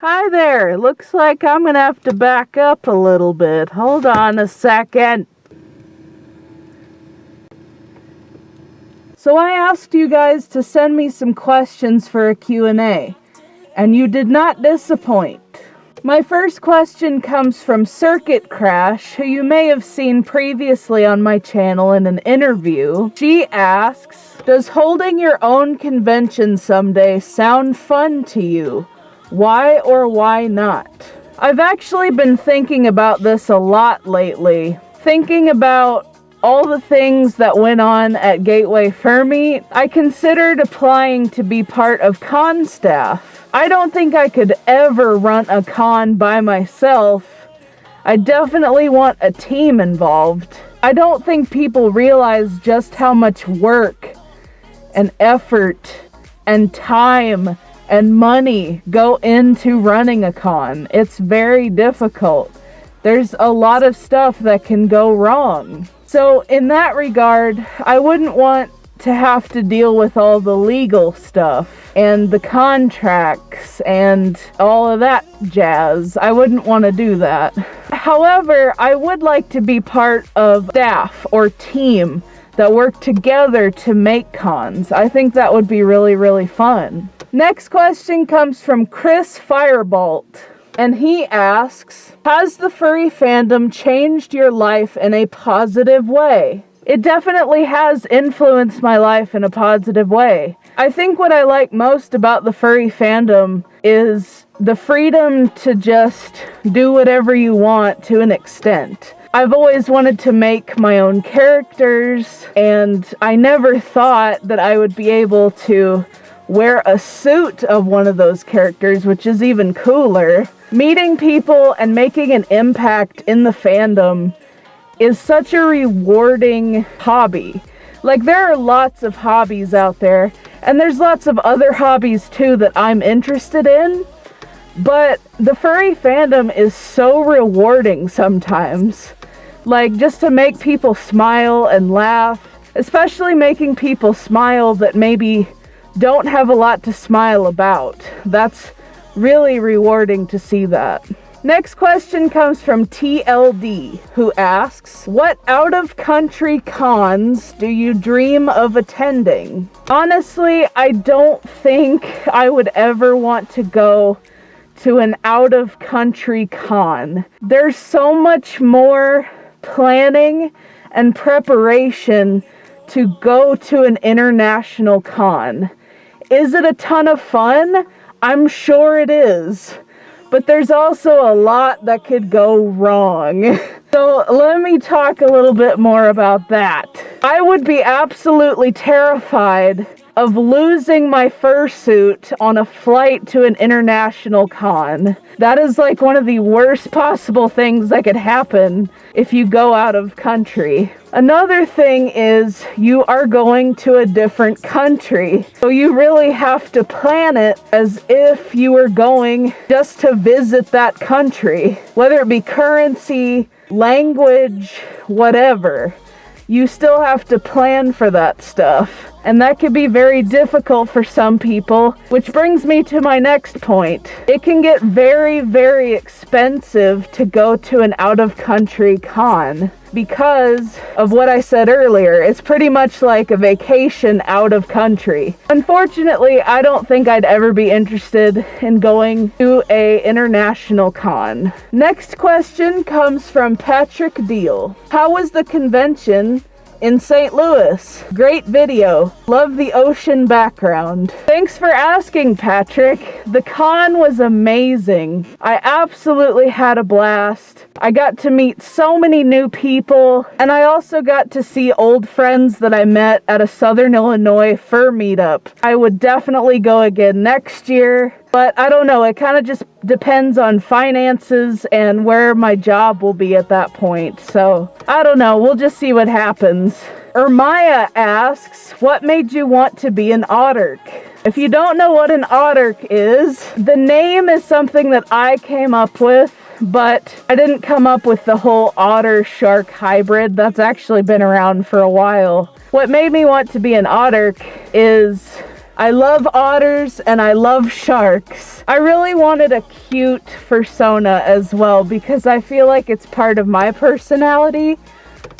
Hi there. Looks like I'm gonna have to back up a little bit. Hold on a second. So I asked you guys to send me some questions for a Q&A, and you did not disappoint. My first question comes from Circuit Crash, who you may have seen previously on my channel in an interview. She asks, does holding your own convention someday sound fun to you? Why or why not? I've actually been thinking about this a lot lately. Thinking about all the things that went on at Gateway Fermi, I considered applying to be part of con staff. I don't think I could ever run a con by myself. I definitely want a team involved. I don't think people realize just how much work and effort and time and money go into running a con. It's very difficult. There's a lot of stuff that can go wrong. So in that regard, I wouldn't want to have to deal with all the legal stuff and the contracts and all of that jazz. I wouldn't want to do that. However, I would like to be part of staff or team that work together to make cons. I think that would be really, really fun. Next question comes from Chris Firebolt, and he asks, has the furry fandom changed your life in a positive way? It definitely has influenced my life in a positive way. I think what I like most about the furry fandom is the freedom to just do whatever you want to an extent. I've always wanted to make my own characters, and I never thought that I would be able to wear a suit of one of those characters, which is even cooler. Meeting people and making an impact in the fandom is such a rewarding hobby. Like, there are lots of hobbies out there, and there's lots of other hobbies too that I'm interested in, but the furry fandom is so rewarding sometimes. Like, just to make people smile and laugh, especially making people smile that maybe don't have a lot to smile about. That's really rewarding to see that. Next question comes from TLD, who asks, what out-of-country cons do you dream of attending? Honestly, I don't think I would ever want to go to an out-of-country con. There's so much more planning and preparation to go to an international con. Is it a ton of fun? I'm sure it is. But there's also a lot that could go wrong. So let me talk a little bit more about that. I would be absolutely terrified of losing my fursuit on a flight to an international con. That is like one of the worst possible things that could happen if you go out of country. Another thing is you are going to a different country. So you really have to plan it as if you were going just to visit that country. Whether it be currency, language, whatever. You still have to plan for that stuff. And that could be very difficult for some people, which brings me to my next point. It can get very, very expensive to go to an out-of-country con because of what I said earlier. It's pretty much like a vacation out of country. Unfortunately, I don't think I'd ever be interested in going to a international con. Next question comes from Patrick Deal. How was the convention in St. Louis? Great video. Love the ocean background. Thanks for asking, Patrick. The con was amazing. I absolutely had a blast. I got to meet so many new people, and I also got to see old friends that I met at a Southern Illinois fur meetup. I would definitely go again next year, but I don't know. It kind of just depends on finances and where my job will be at that point. So I don't know. We'll just see what happens. Ermaya asks, what made you want to be an autark? If you don't know what an autark is, the name is something that I came up with, but I didn't come up with the whole otter-shark hybrid. That's actually been around for a while. What made me want to be an autark is I love otters and I love sharks. I really wanted a cute fursona as well because I feel like it's part of my personality.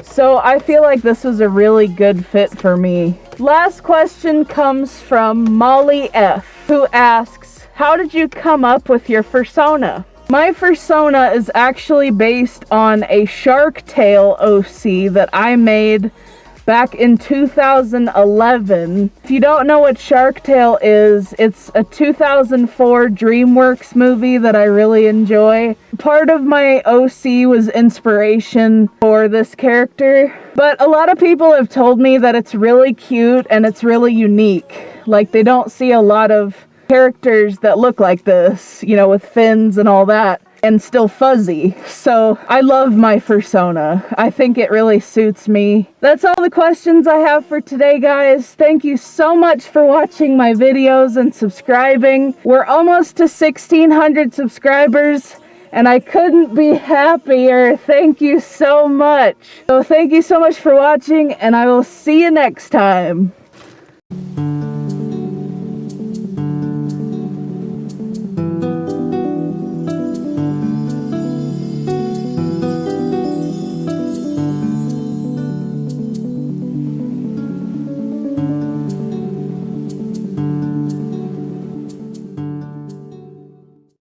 So I feel like this was a really good fit for me. Last question comes from Molly F, who asks, how did you come up with your fursona? My fursona is actually based on a shark tail OC that I made back in 2011. If you don't know what Shark Tale is, it's a 2004 DreamWorks movie that I really enjoy. Part of my OC was inspiration for this character, but a lot of people have told me that it's really cute and it's really unique. Like, they don't see a lot of characters that look like this, you know, with fins and all that, and still fuzzy. So I love my fursona. I think it really suits me. That's all the questions I have for today, guys. Thank you so much for watching my videos and subscribing. We're almost to 1,600 subscribers, and I couldn't be happier. Thank you so much. So thank you so much for watching, and I will see you next time.